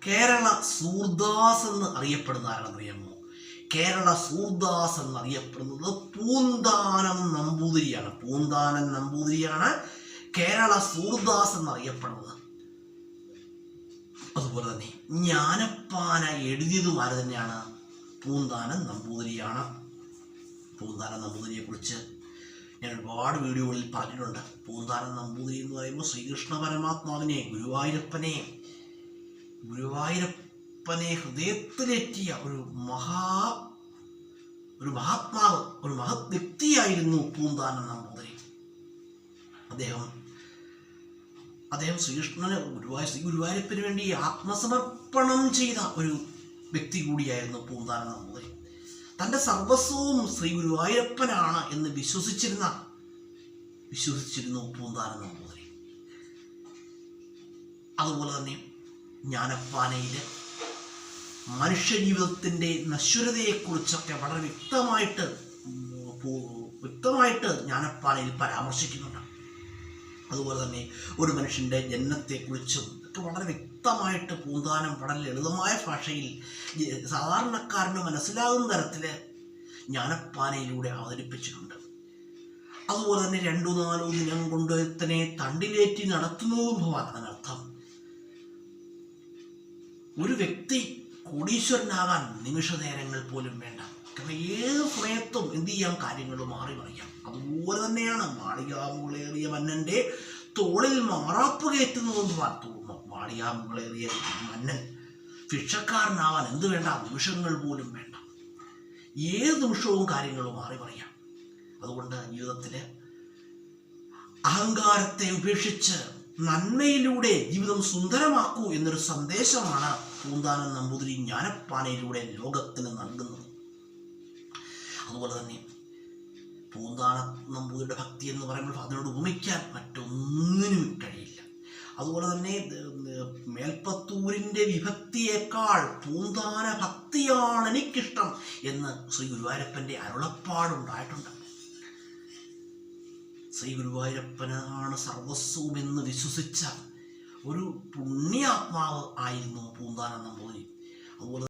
കേരള സൂർദാസ് എന്ന് അറിയപ്പെടുന്ന ആരാണെന്നറിയാമോ? കേരള സൂർദാസ് എന്നറിയപ്പെടുന്നത് പൂന്താനം നമ്പൂതിരിയാണ്. പൂന്താനം നമ്പൂതിരിയാണ് കേരള സൂർദാസ് എന്നറിയപ്പെടുന്നത്. അതുപോലെ തന്നെ ജ്ഞാനപ്പാന എഴുതിയതും ആര് തന്നെയാണ്? പൂന്താനം നമ്പൂതിരിയാണ്. പൂന്താനം നമ്പൂതിരിയെ കുറിച്ച് ഞാൻ ഒരുപാട് വീഡിയോകളിൽ പറഞ്ഞിട്ടുണ്ട്. പൂന്താനം നമ്പൂതിരി എന്ന് പറയുമ്പോൾ ശ്രീകൃഷ്ണ പരമാത്മാവിനെ, ഗുരുവായൂരപ്പനെ ഹൃദയത്തിലേറ്റിയ ഒരു മഹാത്മാവ്, ഒരു മഹത് വ്യക്തിയായിരുന്നു പൂന്താനം നമ്പൂതിരി. അദ്ദേഹം ശ്രീകൃഷ്ണന് ഗുരുവായൂരപ്പന് വേണ്ടി ആത്മസമർപ്പണം ചെയ്ത ഒരു വ്യക്തി കൂടിയായിരുന്നു പൂന്താനം നമ്പൂതിരി. തൻ്റെ സർവസ്വവും ശ്രീ ഗുരുവായൂരപ്പനാണ് എന്ന് വിശ്വസിച്ചിരുന്നു പൂന്താനം നമ്പൂതിരി. അതുപോലെ തന്നെ ജ്ഞാനപ്പാനയിലെ മനുഷ്യജീവിതത്തിൻ്റെ നശ്വരതയെക്കുറിച്ചൊക്കെ വളരെ വ്യക്തമായിട്ട് ജ്ഞാനപ്പാനയിൽ പരാമർശിക്കുന്നുണ്ട്. അതുപോലെ തന്നെ ഒരു മനുഷ്യൻ്റെ ജന്മത്തെക്കുറിച്ചും ഒക്കെ വളരെ വ്യക്തമായിട്ട് പൂന്താനം വളരെ ലളിതമായ ഭാഷയിൽ സാധാരണക്കാരന് മനസ്സിലാകുന്ന തരത്തിൽ ജ്ഞാനപ്പാനയിലൂടെ അവതരിപ്പിച്ചിട്ടുണ്ട്. അതുപോലെ തന്നെ 2-4 ദിനം കൊണ്ട് തന്നെ തണ്ടിലേറ്റി നടത്തുന്നതും ഭവാൻ. അതിനർത്ഥം ഒരു വ്യക്തി കോടീശ്വരനാകാൻ നിമിഷ നേരങ്ങൾ പോലും വേണ്ട. കാരണം ഏത് സമയത്തും എന്ത് ചെയ്യാം, കാര്യങ്ങൾ മാറി മറിയാം. അതുപോലെ തന്നെയാണ് മാളികാമുകളേറിയ മന്നൻ്റെ തോളിൽ മാറാപ്പ് കയറ്റുന്നതും മാളികാമുകളേറിയ മന്നൻ ഭിക്ഷക്കാരനാവാൻ എന്ത് വേണ്ട, നിമിഷങ്ങൾ പോലും വേണ്ട. ഏത് നിമിഷവും കാര്യങ്ങൾ മാറി മറിയാം. അതുകൊണ്ട് ജീവിതത്തിൽ അഹങ്കാരത്തെ ഉപേക്ഷിച്ച് നന്മയിലൂടെ ജീവിതം സുന്ദരമാക്കൂ എന്നൊരു സന്ദേശമാണ് പൂന്താനം നമ്പൂതിരി ജ്ഞാനപ്പാനയിലൂടെ ലോകത്തിന് നൽകുന്നത്. അതുപോലെ തന്നെ പൂന്താനം നമ്പൂതിരിയുടെ ഭക്തി എന്ന് പറയുമ്പോൾ അതിനോട് ഉപമിക്കാൻ മറ്റൊന്നിനും കഴിയില്ല. അതുപോലെ തന്നെ മേൽപ്പത്തൂരിൻ്റെ വിഭക്തിയേക്കാൾ പൂന്താന ഭക്തിയാണ് എനിക്കിഷ്ടം എന്ന് ശ്രീ ഗുരുവായൂരപ്പൻ്റെ അരുളപ്പാടുണ്ടായിട്ടുണ്ട്. ശ്രീ ഗുരുവായൂരപ്പനാണ് സർവസ്വമെന്ന് വിശ്വസിച്ച ഒരു പുണ്യാത്മാവ് ആയിരുന്നു പൂന്താനം നമ്പൂതിരി. അതുപോലെ